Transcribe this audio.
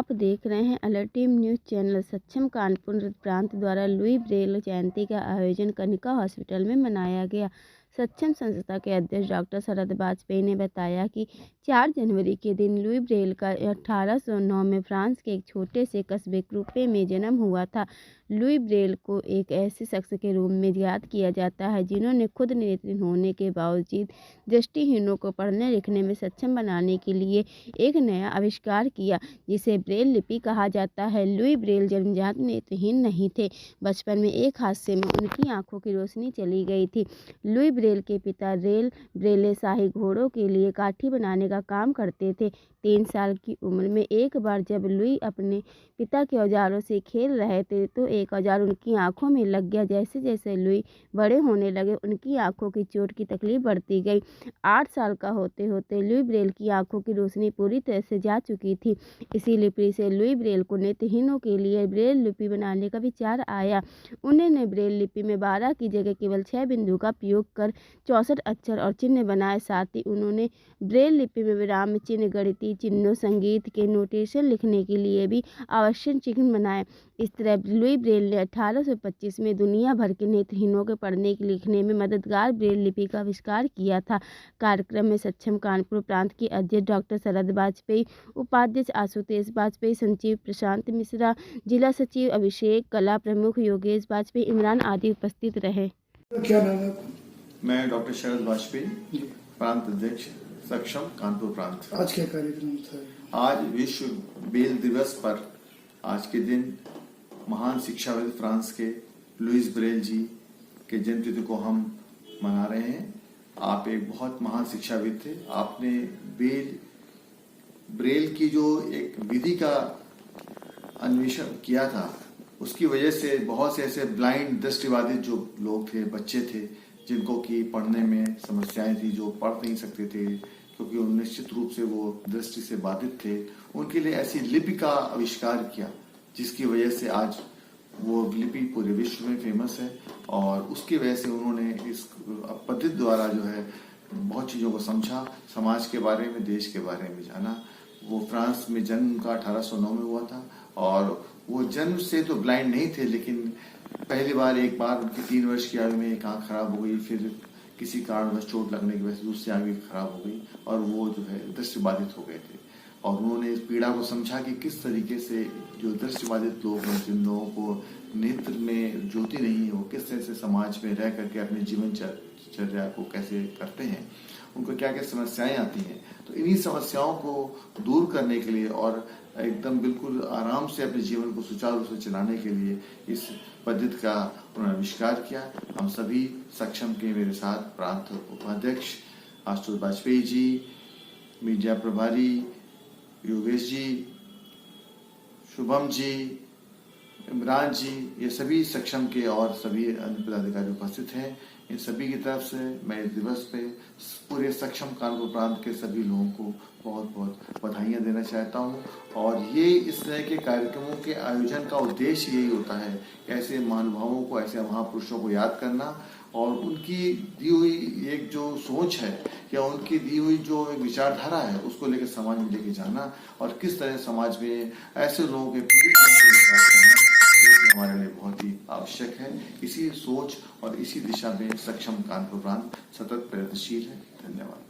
आप देख रहे हैं अलर्ट टीम न्यूज़ चैनल। सक्षम कानपुर प्रांत द्वारा लुई ब्रेल जयंती का आयोजन कनिका हॉस्पिटल में मनाया गया। सक्षम संस्था के अध्यक्ष डॉक्टर शरद वाजपेयी ने बताया कि 4 जनवरी के दिन लुई ब्रेल का 1809 में फ्रांस के एक छोटे से कस्बे क्रूपे में जन्म हुआ था। लुई ब्रेल को एक ऐसे शख्स के रूप में याद किया जाता है जिन्होंने खुद नेत्रहीन होने के बावजूद दृष्टिहीनों को पढ़ने लिखने में सक्षम बनाने के लिए एक नया आविष्कार किया, जिसे ब्रेल लिपि कहा जाता है। लुई ब्रेल जन्मजात नेत्रहीन नहीं थे। बचपन में एक हादसे में उनकी आंखों की रोशनी चली गई थी। लुई ब्रेल के पिता रेल ब्रेले शाही घोड़ों के लिए काठी बनाने का काम करते थे। 3 साल की उम्र में एक बार जब लुई अपने पिता के औजारों से खेल रहे थे तो एक औजार उनकी आंखों में लग गया। जैसे जैसे लुई बड़े होने लगे उनकी आंखों की चोट की तकलीफ बढ़ती गई। 8 साल का होते होते लुई ब्रेल की आंखों की रोशनी पूरी तरह से जा चुकी थी। इसी लिपि से लुई ब्रेल को नेत्रहीनों के लिए ब्रेल लिपि बनाने का विचार आया। उन्होंने ब्रेल लिपि में 12 की जगह केवल 6 बिंदु का प्रयोग कर 64 अक्षर और चिन्ह बनाए। साथ ही उन्होंने ब्रेल लिपि में विराम चिन्ह, गणितीय चिन्हों, संगीत के नोटेशन लिखने के लिए भी आवश्यक चिन्ह बनाए। इस तरह लुई ब्रेल ने 1825 में दुनिया भर के नेत्रहीनों के पढ़ने लिखने में मददगार ब्रेल लिपि का आविष्कार किया था। कार्यक्रम में सक्षम कानपुर प्रांत के अध्यक्ष डॉक्टर शरद वाजपेयी, उपाध्यक्ष आशुतोष वाजपेयी, सचिव प्रशांत मिश्रा, जिला सचिव अभिषेक, कला प्रमुख योगेश वाजपेयी, इमरान आदि उपस्थित रहे। क्या नाम है? मैं डॉक्टर शरद वाजपेयी, प्रांत अध्यक्ष, सक्षम कानपुर प्रांत। आज क्या कार्यक्रम था? आज विश्व ब्रेल दिवस पर आज के दिन महान शिक्षाविद फ्रांस के लुईस ब्रेल जी के जन्मतिथि को हम मना रहे हैं। आप एक बहुत महान शिक्षाविद थे। आपने ब्रेल की जो एक विधि का अन्वेषण किया था, उसकी वजह से बहुत से ऐसे ब्लाइंड दृष्टिबाधित जो लोग थे, बच्चे थे, जिनको कि पढ़ने में समस्याएं थी, जो पढ़ नहीं सकते थे क्योंकि वो निश्चित रूप से वो दृष्टि से बाधित थे, उनके लिए ऐसी लिपि का आविष्कार किया जिसकी वजह से आज वो लिपि पूरे विश्व में फेमस है। और उसकी वजह से उन्होंने इस पद्धति द्वारा जो है बहुत चीज़ों को समझा, समाज के बारे में, देश के बारे में जाना। वो फ्रांस में जन्म उनका 1809 में हुआ था और वो जन्म से तो ब्लाइंड नहीं थे, लेकिन पहली बार एक बार उनकी 3 वर्ष की आयु में एक आंख खराब हो गई, फिर किसी कारणवश चोट लगने की वजह से दूसरी आंख भी खराब हो गई और वो जो है दृष्टिबाधित हो गए थे। और उन्होंने इस पीड़ा को समझा कि किस तरीके से जो दृष्टिबाधित लोग हैं, जिन लोगों को नेत्र में ज्योति नहीं है, वो किस तरह से समाज में रह करके अपने जीवन चर्या को कैसे करते हैं, उनको क्या क्या समस्याएं आती हैं। तो इन्हीं समस्याओं को दूर करने के लिए और एकदम बिल्कुल आराम से अपने जीवन को सुचारू रूप से चलाने के लिए इस पद्धति का उन्होंने आविष्कार किया। हम सभी सक्षम के मेरे साथ प्रांत उपाध्यक्ष आशुतोष वाजपेयी जी, मीडिया प्रभारी योगेश जी, शुभम जी, इमरान जी, ये सभी सक्षम के और सभी अन्य पदाधिकारी उपस्थित हैं। इन सभी की तरफ से मैं इस दिवस पे पूरे सक्षम कानपुर प्रांत के सभी लोगों को बहुत बहुत बधाइयाँ देना चाहता हूँ। और ये इस तरह के कार्यक्रमों के आयोजन का उद्देश्य यही होता है कि ऐसे महानुभावों को, ऐसे महापुरुषों को याद करना और उनकी दी हुई एक जो सोच है या उनकी दी हुई जो एक विचारधारा है उसको लेकर समाज में लेके जाना और किस तरह समाज में ऐसे लोगों के पीड़ित लोगों को विकास करना, ये हमारे लिए बहुत ही आवश्यक है। इसी सोच और इसी दिशा में सक्षम कानपुर प्रांत सतत प्रयत्नशील है। धन्यवाद।